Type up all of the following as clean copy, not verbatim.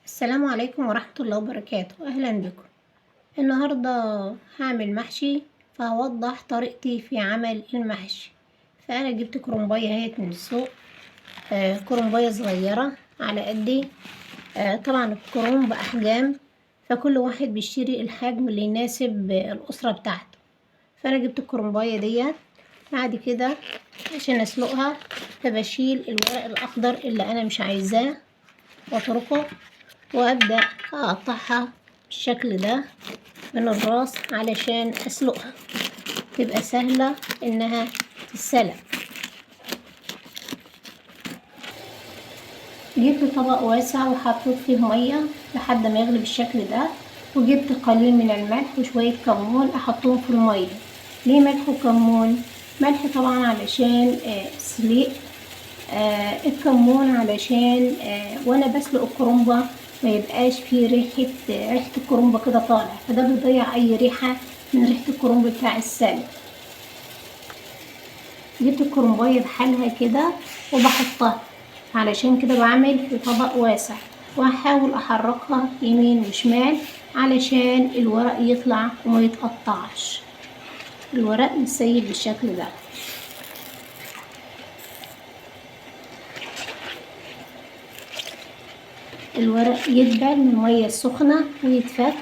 السلام عليكم ورحمة الله وبركاته. أهلا بكم. النهاردة هعمل محشي، فهوضح طريقتي في عمل المحشي. فأنا جبت كرنباية اهيت من السوق، كرنباية صغيرة على قدي. طبعا الكرنب أحجام، فكل واحد بيشتري الحجم اللي يناسب الأسرة بتاعته. فأنا جبت الكرنباية ديت. بعد كده عشان أسلقها فبشيل الورق الأخضر اللي أنا مش عايزاه وأتركه، وابدأ اقطعها بالشكل ده من الراس علشان اسلقها تبقى سهلة انها تتسلق. جبت طبق واسع وحطيت فيه مية لحد ما يغلي بالشكل ده، وجبت قليل من الملح وشوية كمون احطهم في المية. ليه ملح وكمون؟ ملح طبعا علشان السليق، الكمون علشان وانا بسلق الكرنبة ما يبقاش فيه ريحة الكرنبة كده طالع، فده بيضيع اي ريحة من ريحة الكرنب بتاع السلق. جبت الكرنباية بحالها كده وبحطها، علشان كده بعمل في طبق واسع، وهحاول احركها يمين وشمال علشان الورق يطلع وما يتقطعش. الورق متسيب بالشكل ده. الورق يدبل من المية السخنة ويتفك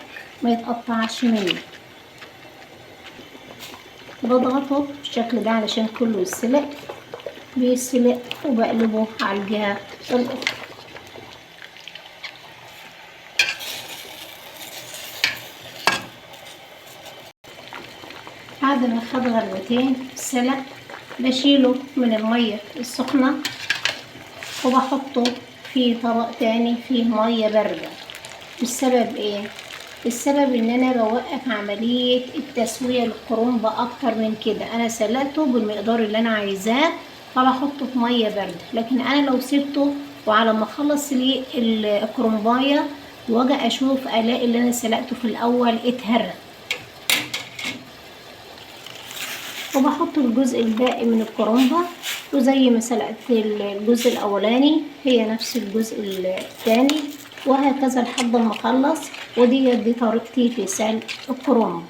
ما يتقطعش مني. بضغطه بالشكل ده علشان كله يتسلق، بيتسلق وبقلبه على الجهة الأخرى. بعد ما خد غلوتين سلق بشيله من المية السخنة وبحطه في طبق تاني فيه مية باردة. السبب ايه؟ السبب ان انا بوقف عملية التسوية للكرنب اكتر من كده. انا سلقته بالمقدار اللي انا عايزاه فبحطه في مية باردة، لكن انا لو سبته وعلى ما اخلص سليق الكرنباية واجي اشوف الاقي اللي انا سلقته في الاول اتهرى. وبحط الجزء الباقي من الكرنبة، وزي ما سلقت الجزء الاولاني هي نفس الجزء الثاني، وهكذا لحد ما اخلص. ودي طريقتي في سلق الكرنب.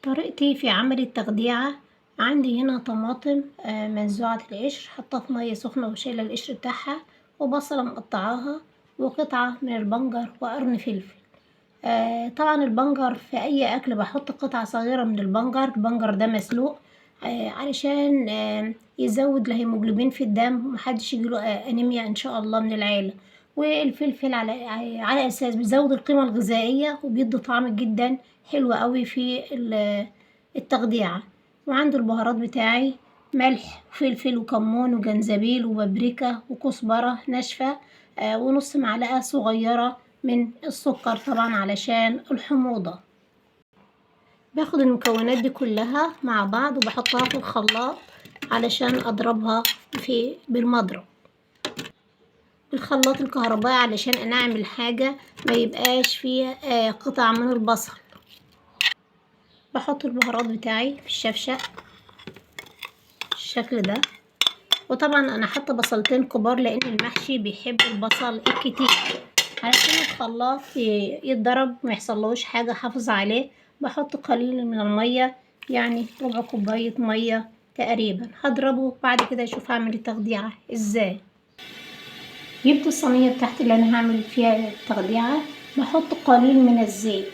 طريقتي في عمل التخديعة: عندي هنا طماطم منزوعة القشر حطها في مية سخنة وشايلة القشر بتاعها، وبصلة مقطعاها، وقطعة من البنجر وقرن فلفل. طبعا البنجر في اي اكل بحط قطعة صغيرة من البنجر ده مسلوق علشان يزود الهيموجلوبين في الدم ومحدش يجيله انيميا ان شاء الله من العيلة. والفلفل على اساس بيزود القيمة الغذائية وبيدي طعم جدا حلو قوي في التخديعة. وعنده البهارات بتاعي: ملح وفلفل وكمون وجنزبيل وبابريكا وكزبرة ناشفة، ونص معلقة صغيرة من السكر طبعا علشان الحموضة. باخد المكونات دي كلها مع بعض وبحطها في الخلاط علشان اضربها بالمضرب، بالخلاط الكهربائي، علشان انا اعمل حاجة ما يبقاش فيه قطع من البصل. بحط البهارات بتاعي في الشفشق بالشكل ده. وطبعا انا حاطه بصلتين كبار لان المحشي بيحب البصل الكتير، علشان الخلاط يتضرب ما يحصلوش حاجه حافظ عليه. بحط قليل من الميه، يعني ربع كوبايه ميه تقريبا. هضربه بعد كده اشوف هعمل التخديعه ازاي. جبت الصينيه بتاعتي اللي انا هعمل فيها التخديعه، بحط قليل من الزيت.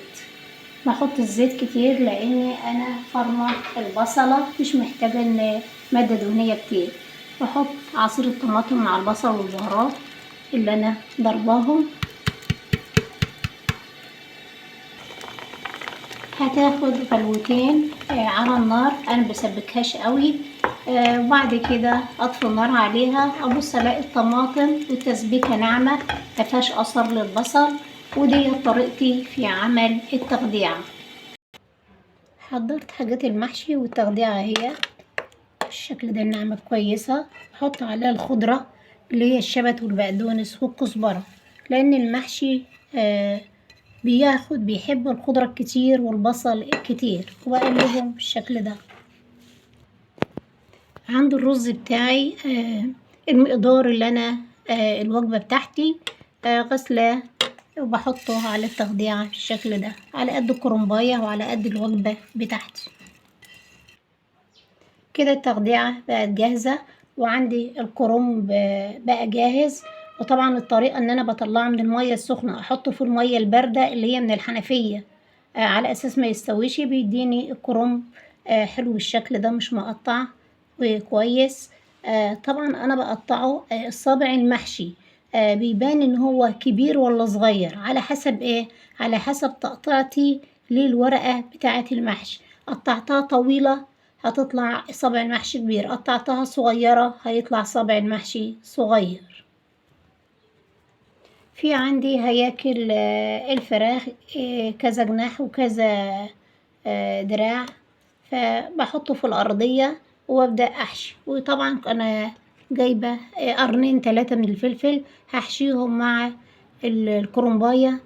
بحط الزيت كتير لان انا فرمه البصله مش محتاجه ان ماده دهنيه كتير. بحط عصير الطماطم مع البصل والبهارات اللي انا ضرباهم. هتاخد غلوتين على النار، انا بسبكهاش قوي. وبعد كده اطفي النار عليها، ابص الاقي الطماطم والتسبيكه ناعمه مفيهاش اثر للبصل. ودي طريقتي في عمل التخديعه. حضرت حاجات المحشي والتخديعه هي بالشكل ده الناعمه كويسه. احط عليها الخضره اللي هي الشبت والبقدونس والكزبره، لان المحشي بيحب الخضرة الكتير والبصل الكتير، وأقلبهم بالشكل ده. عند الرز بتاعي المقدار اللي أنا الوجبة بتاعتي غسلاه وبحطه على التخديعة بالشكل ده على قد الكرنباية وعلى قد الوجبة بتاعتي. كده التخديعة بقت جاهزة وعندي الكرنب بقى جاهز. وطبعا الطريقة ان انا بطلعه من المية السخنة احطه في المية الباردة اللي هي من الحنفية على اساس ما يستويش، بيديني الكرنب حلو بالشكل ده مش مقطع وكويس. طبعا انا بقطعه الصابع المحشي بيبان ان هو كبير ولا صغير على حسب ايه، على حسب تقطيعتي للورقة بتاعة المحشي. قطعتها طويلة هتطلع صابع المحشي كبير، قطعتها صغيرة هيطلع صابع المحشي صغير. في عندي هياكل الفراخ كذا جناح وكذا دراع، فبحطه في الأرضية وابدأ أحشي. وطبعا أنا جايبة قرنين 3 من الفلفل هحشيهم مع الكرنباية.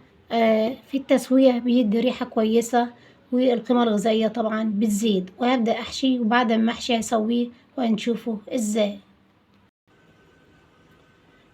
في التسوية بيدي ريحة كويسة والقيمة الغذائية طبعا بتزيد. وهبدأ أحشي وبعد ما أحشي هسويه وهنشوفه ازاي.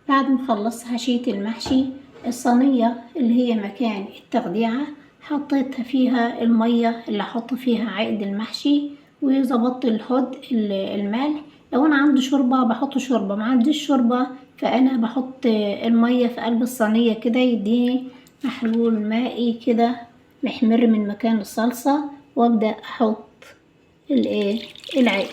بعد ما خلصت حشية المحشي، الصينية اللي هي مكان التخديعة حطيت فيها المية اللي هحط فيها عقد المحشي، وظبطت الحد الملح. لو انا عندي شوربة بحط شوربة، ما عنديش شوربة فانا بحط المية في قلب الصينية كده يديني محلول مائي كده محمر من مكان الصلصة. وابدأ احط العقد.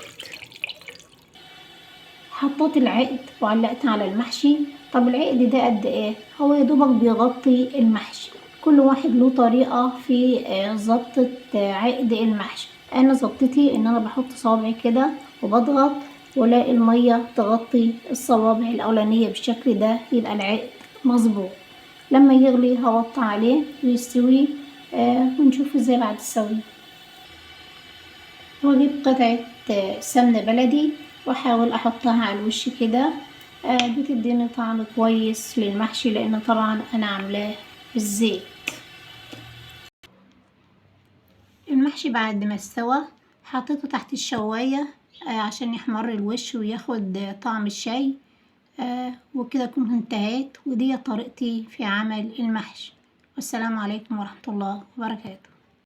حطيت العقد وعلقت على المحشي. طب العقد ده قد ايه؟ هو يدوبك بيغطي المحشي. كل واحد له طريقة في ظبطة عقد المحشي. انا ظبطتي ان انا بحط صوابعي كده وبضغط والاقي المية تغطي الصوابع الاولانية بالشكل ده، يبقى العقد مظبوط. لما يغلي هوطي عليه ويستوي ونشوف ازاي بعد السوي. واجيب قطعة سمنة بلدي واحاول احطها على الوش كده. بتديني طعم كويس للمحشي لان طبعا انا عاملاه بالزيت. المحشي بعد ما استوى حطيته تحت الشواية عشان يحمر الوش وياخد طعم الشاي. وكده اكون انتهيت، ودي طريقتي في عمل المحشي. والسلام عليكم ورحمة الله وبركاته.